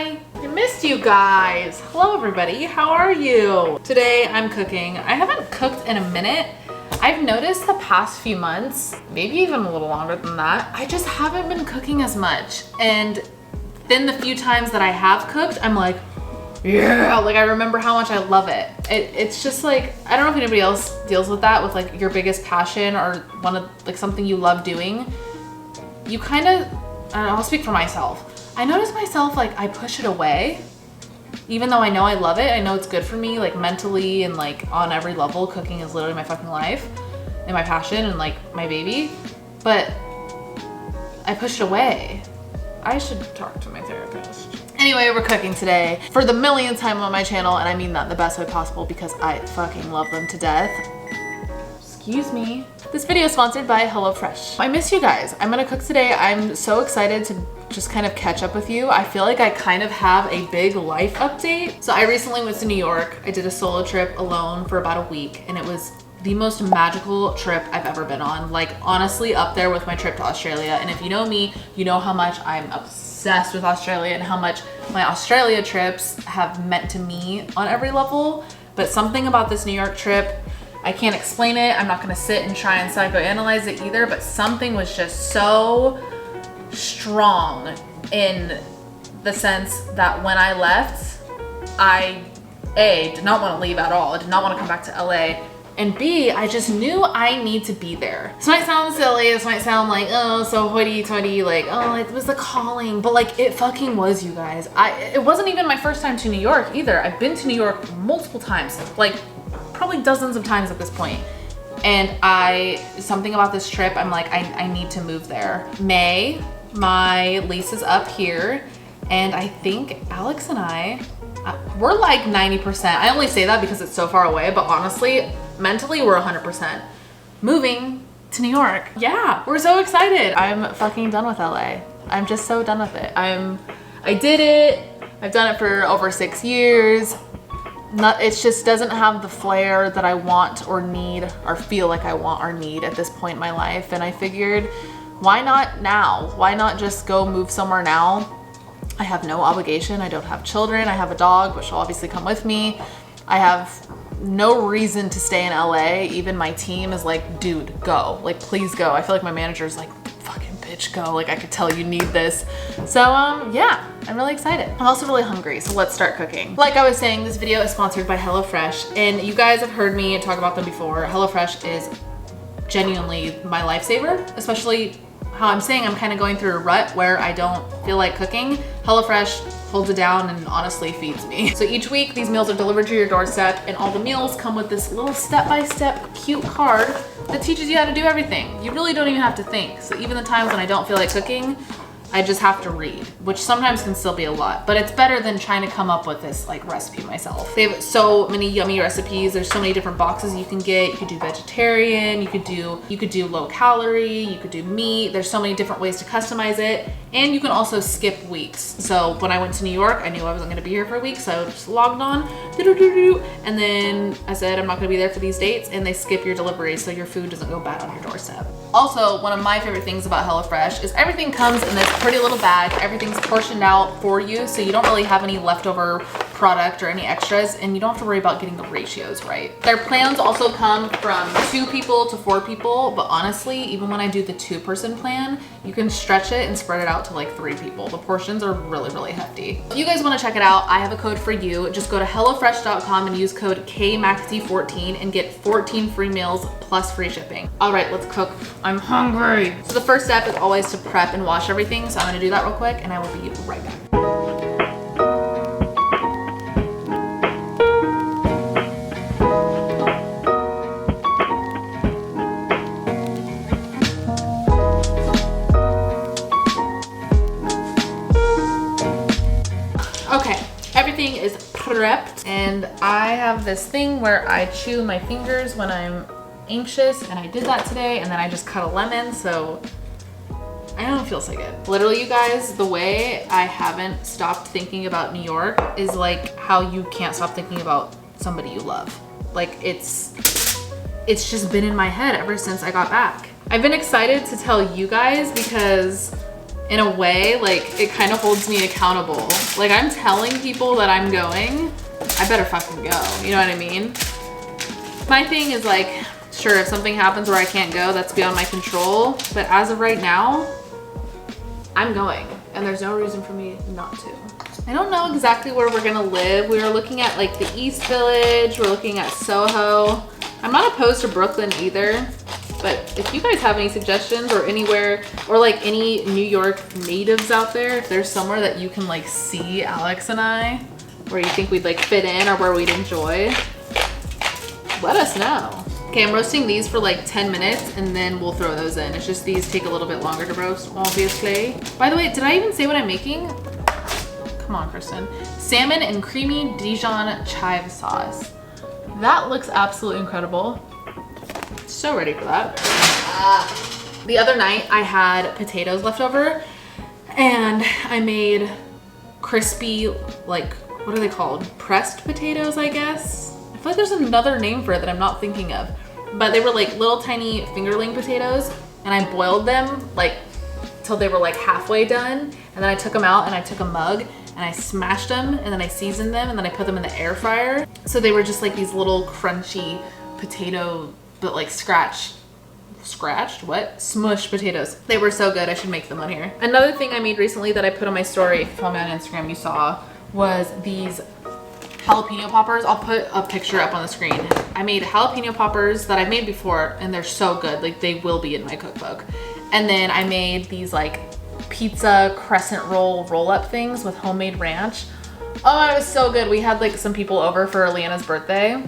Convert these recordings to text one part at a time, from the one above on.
Hi, I missed you guys. Hello everybody, how are you? Today I'm cooking. I haven't cooked in a minute. I've noticed the past few months, maybe even a little longer than that, I just haven't been cooking as much. And then the few times that I have cooked, I'm like, yeah, like I remember how much I love it. It's just like, I don't know if anybody else deals with that, with like your biggest passion or one of like something you love doing. You kind of, I don't know, I'll speak for myself. I notice myself like I push it away, even though I know I love it. I know it's good for me, like mentally and like on every level. Cooking is literally my fucking life and my passion and like my baby, but I push it away. I should talk to my therapist. Anyway, we're cooking today for the millionth time on my channel, and I mean that in the best way possible because I fucking love them to death. Excuse me. This video is sponsored by HelloFresh. I miss you guys. I'm gonna cook today. I'm so excited to just kind of catch up with you. I feel like I kind of have a big life update. So I recently went to New York. I did a solo trip alone for about a week, and it was the most magical trip I've ever been on. Like honestly up there with my trip to Australia. And if you know me, you know how much I'm obsessed with Australia and how much my Australia trips have meant to me on every level. But something about this New York trip, I can't explain it. I'm not gonna sit and try and psychoanalyze it either, but something was just so strong in the sense that when I left, I A, did not want to leave at all. I did not want to come back to LA. And B, I just knew I need to be there. This might sound silly, this might sound like, oh, so hoity-toity, like, oh, it was the calling, but like, it fucking was, you guys. It wasn't even my first time to New York either. I've been to New York multiple times, like probably dozens of times at this point. And something about this trip, I'm like, I need to move there. May, my lease is up here, and I think Alex and I, we're like 90%. I only say that because it's so far away, but honestly, mentally, we're 100% moving to New York. Yeah, we're so excited. I'm fucking done with LA. I'm just so done with it. I did it. I've done it for over 6 years. It just doesn't have the flair that I want or need or feel like I want or need at this point in my life. And I figured, why not now? Why not just go move somewhere now? I have no obligation. I don't have children. I have a dog, which will obviously come with me. I have no reason to stay in LA. Even my team is like, dude, go. Like, please go. I feel like my manager's like, fucking bitch, go. Like, I could tell you need this. So, yeah, I'm really excited. I'm also really hungry, so let's start cooking. Like I was saying, this video is sponsored by HelloFresh, and you guys have heard me talk about them before. HelloFresh is genuinely my lifesaver, especially how I'm saying I'm kind of going through a rut where I don't feel like cooking. HelloFresh holds it down and honestly feeds me. So each week these meals are delivered to your doorstep, and all the meals come with this little step-by-step cute card that teaches you how to do everything. You really don't even have to think. So even the times when I don't feel like cooking, I just have to read, which sometimes can still be a lot, but it's better than trying to come up with this like recipe myself. They have so many yummy recipes. There's so many different boxes you can get. You could do vegetarian, you could do low calorie, you could do meat. There's so many different ways to customize it. And you can also skip weeks. So when I went to New York, I knew I wasn't gonna be here for a week, so I just logged on, and then I said, I'm not gonna be there for these dates, and they skip your delivery so your food doesn't go bad on your doorstep. Also, one of my favorite things about HelloFresh is everything comes in this pretty little bag. Everything's portioned out for you, so you don't really have any leftover product or any extras, and you don't have to worry about getting the ratios right. Their plans also come from 2 people to 4 people, but honestly, even when I do the 2-person plan, you can stretch it and spread it out to like 3 people. The portions are really, really hefty. If you guys want to check it out, I have a code for you. Just go to HelloFresh.com and use code KMcAtee14 and get 14 free meals plus free shipping. All right, let's cook. I'm hungry. So the first step is always to prep and wash everything. So I'm gonna do that real quick and I will be right back. Okay, everything is prepped, and I have this thing where I chew my fingers when I'm anxious, and I did that today, and then I just cut a lemon, so I don't feel so good. Literally, you guys, the way I haven't stopped thinking about New York is like how you can't stop thinking about somebody you love. Like it's just been in my head ever since I got back. I've been excited to tell you guys because in a way, like it kind of holds me accountable. Like I'm telling people that I'm going, I better fucking go. You know what I mean? My thing is like, sure, if something happens where I can't go, that's beyond my control. But as of right now, I'm going and there's no reason for me not to. I don't know exactly where we're gonna live. We were looking at like the East Village. We're looking at Soho. I'm not opposed to Brooklyn either. But if you guys have any suggestions or anywhere, or like any New York natives out there, if there's somewhere that you can like see Alex and I, where you think we'd like fit in or where we'd enjoy, let us know. Okay, I'm roasting these for like 10 minutes and then we'll throw those in. It's just these take a little bit longer to roast, obviously. By the way, did I even say what I'm making? Come on, Kristen. Salmon and creamy Dijon chive sauce. That looks absolutely incredible. So ready for that. The other night I had potatoes left over and I made crispy, like, what are they called? Pressed potatoes, I guess. I feel like there's another name for it that I'm not thinking of. But they were like little tiny fingerling potatoes and I boiled them like till they were like halfway done. And then I took them out and I took a mug and I smashed them and then I seasoned them and then I put them in the air fryer. So they were just like these little crunchy potato, but like scratched, what? Smushed potatoes. They were so good, I should make them on here. Another thing I made recently that I put on my story, if you follow me on Instagram, you saw, was these jalapeno poppers. I'll put a picture up on the screen. I made jalapeno poppers that I've made before and they're so good. Like they will be in my cookbook. And then I made these like pizza crescent roll up things with homemade ranch. Oh, it was so good. We had like some people over for Leanna's birthday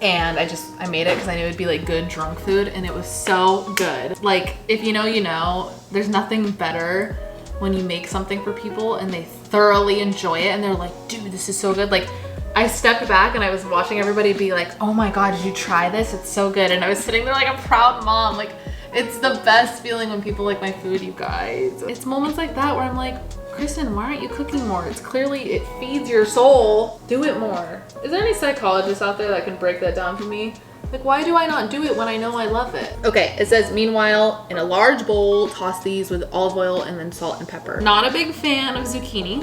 and I made it because I knew it'd be like good drunk food and it was so good. Like if you know, you know, there's nothing better when you make something for people and they thoroughly enjoy it and they're like, dude, this is so good. Like I stepped back and I was watching everybody be like, oh my God, did you try this? It's so good. And I was sitting there like a proud mom. Like it's the best feeling when people like my food, you guys. It's moments like that where I'm like, Kristen, why aren't you cooking more? It's clearly, it feeds your soul. Do it more. Is there any psychologists out there that can break that down for me? Like, why do I not do it when I know I love it? Okay, it says, meanwhile, in a large bowl, toss these with olive oil and then salt and pepper. Not a big fan of zucchini.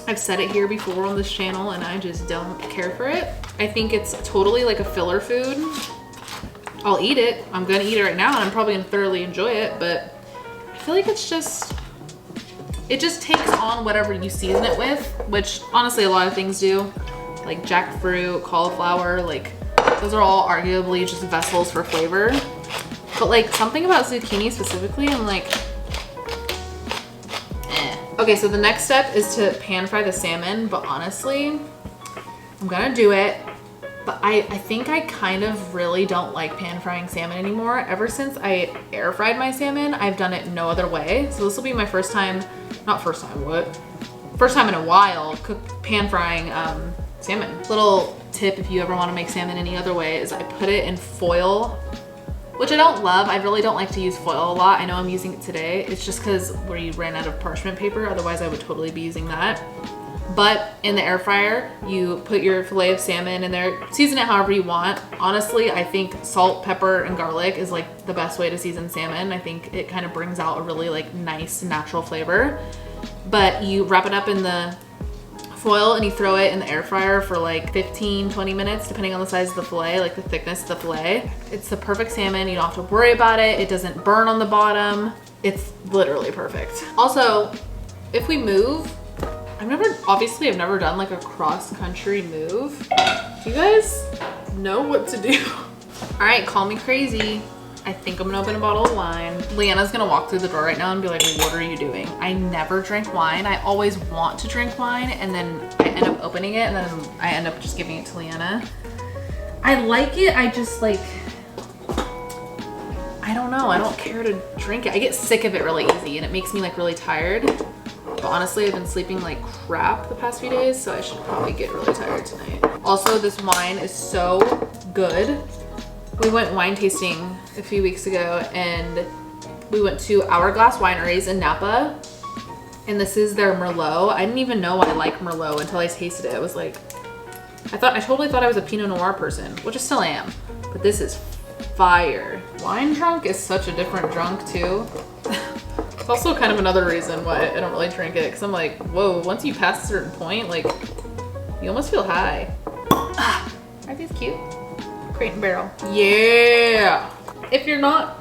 I've said it here before on this channel and I just don't care for it. I think it's totally like a filler food. I'll eat it. I'm gonna eat it right now and I'm probably gonna thoroughly enjoy it, but I feel like it's just, it just takes on whatever you season it with, which honestly a lot of things do. Like jackfruit, cauliflower, like those are all arguably just vessels for flavor. But like something about zucchini specifically, I'm like, eh. Okay, so the next step is to pan fry the salmon, but honestly, I'm gonna do it. But I think I kind of really don't like pan frying salmon anymore. Ever since I air fried my salmon, I've done it no other way. So this will be my first time, not first time, what? First time in a while pan frying salmon. Little tip if you ever want to make salmon any other way is I put it in foil, which I don't love. I really don't like to use foil a lot. I know I'm using it today. It's just because we ran out of parchment paper. Otherwise I would totally be using that. But in the air fryer, you put your fillet of salmon in there, season it however you want. Honestly, I think salt, pepper, and garlic is like the best way to season salmon. I think it kind of brings out a really like nice natural flavor. But you wrap it up in the foil and you throw it in the air fryer for like 15-20 minutes depending on the size of the fillet, like the thickness of the fillet. It's the perfect salmon. You don't have to worry about it. It doesn't burn on the bottom. It's literally perfect. Also, if we move, I've never done like a cross-country move. Do you guys know what to do? All right, call me crazy. I think I'm gonna open a bottle of wine. Leanna's gonna walk through the door right now and be like, what are you doing? I never drink wine. I always want to drink wine and then I end up opening it and then I end up just giving it to Leanna. I like it, I just like, I don't know, I don't care to drink it. I get sick of it really easy and it makes me like really tired. But honestly, I've been sleeping like crap the past few days, so I should probably get really tired tonight. Also, this wine is so good. We went wine tasting a few weeks ago and we went to Hourglass Wineries in Napa. And this is their Merlot. I didn't even know I like Merlot until I tasted it. I was like, I totally thought I was a Pinot Noir person, which I still am. But this is fire. Wine drunk is such a different drunk too. It's also kind of another reason why I don't really drink it, because I'm like, whoa, once you pass a certain point, like, you almost feel high. Aren't these cute? Crate and barrel. Yeah! If you're not...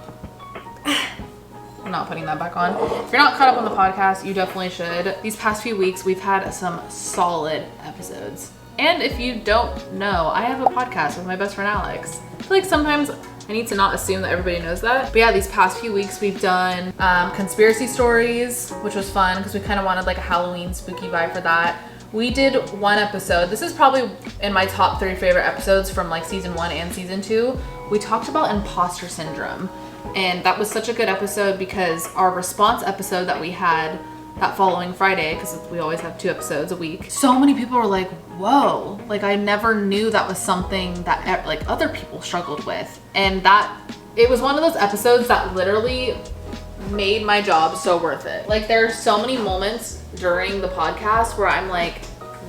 I'm not putting that back on. If you're not caught up on the podcast, you definitely should. These past few weeks, we've had some solid episodes. And if you don't know, I have a podcast with my best friend Alex. I feel like sometimes I need to not assume that everybody knows that. But yeah, these past few weeks we've done conspiracy stories, which was fun because we kind of wanted like a Halloween spooky vibe for that. We did one episode. This is probably in my top 3 favorite episodes from like season 1 and season 2. We talked about imposter syndrome. And that was such a good episode because our response episode that we had that following Friday, because we always have 2 episodes a week, so many people were like, whoa, like I never knew that was something that like other people struggled with. And that it was one of those episodes that literally made my job so worth it. Like there are so many moments during the podcast where I'm like,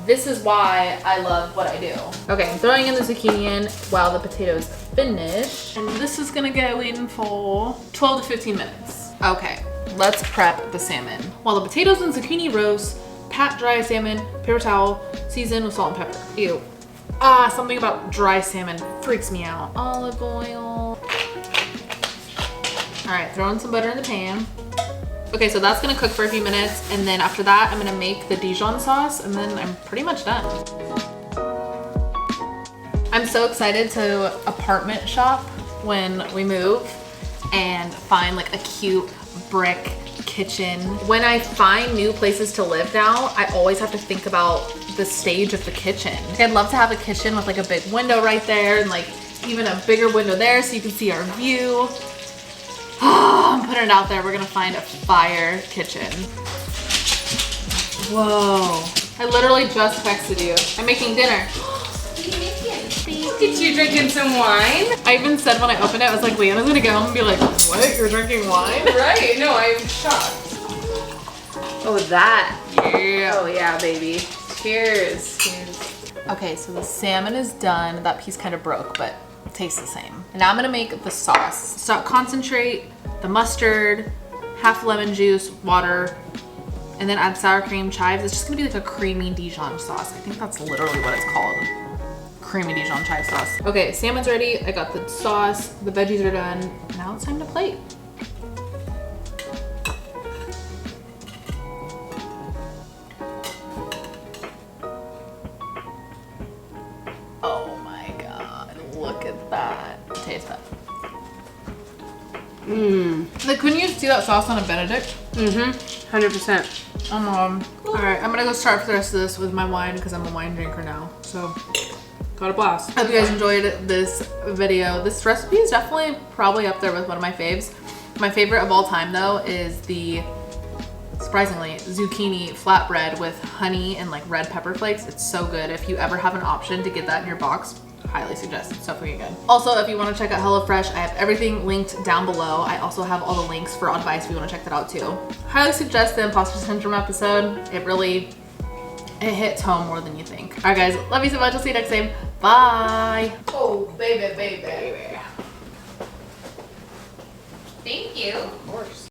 this is why I love what I do. Okay, I'm throwing in the zucchini in while the potatoes finish. And this is gonna go in for 12 to 15 minutes. Okay, let's prep the salmon. While the potatoes and zucchini roast, pat dry salmon, paper towel, season with salt and pepper. Ew. Something about dry salmon freaks me out. Olive oil. All right, throw in some butter in the pan. Okay, so that's gonna cook for a few minutes, and then after that, I'm gonna make the Dijon sauce, and then I'm pretty much done. I'm so excited to apartment shop when we move and find like a cute brick kitchen. When I find new places to live now, I always have to think about the stage of the kitchen. Like, I'd love to have a kitchen with like a big window right there, and like even a bigger window there so you can see our view. I'm putting it out there. We're gonna find a fire kitchen. Whoa. I literally just texted you. I'm making dinner. What are you making? Look at you drinking some wine. I even said when I opened it, I was like, Leanna's gonna go home and be like, what? You're drinking wine? Right, no, I'm shocked. Oh, that. Yeah. Oh yeah, baby. Cheers. Cheers. Okay, so the salmon is done. That piece kind of broke, but it tastes the same. And now I'm gonna make the sauce. So concentrate, the mustard, half lemon juice, water, and then add sour cream, chives. It's just gonna be like a creamy Dijon sauce. I think that's literally what it's called. Creamy Dijon chive sauce. Okay, salmon's ready. I got the sauce, the veggies are done. Now it's time to plate. Oh my God, look at that. Taste that. Like, couldn't you see that sauce on a Benedict? 100%. All right, I'm gonna go start for the rest of this with my wine because I'm a wine drinker now. So, got a blast. I hope you guys enjoyed this video. This recipe is definitely probably up there with one of my faves. My favorite of all time though is the, surprisingly, zucchini flatbread with honey and like red pepper flakes. It's so good. If you ever have an option to get that in your box, highly suggest. It's so freaking good. Also, if you want to check out HelloFresh, I have everything linked down below. I also have all the links for advice if you want to check that out too. Highly suggest the imposter syndrome episode. It hits home more than you think. All right guys, love you so much. I'll see you next time. Bye. Oh, baby, baby. Thank you. Of course.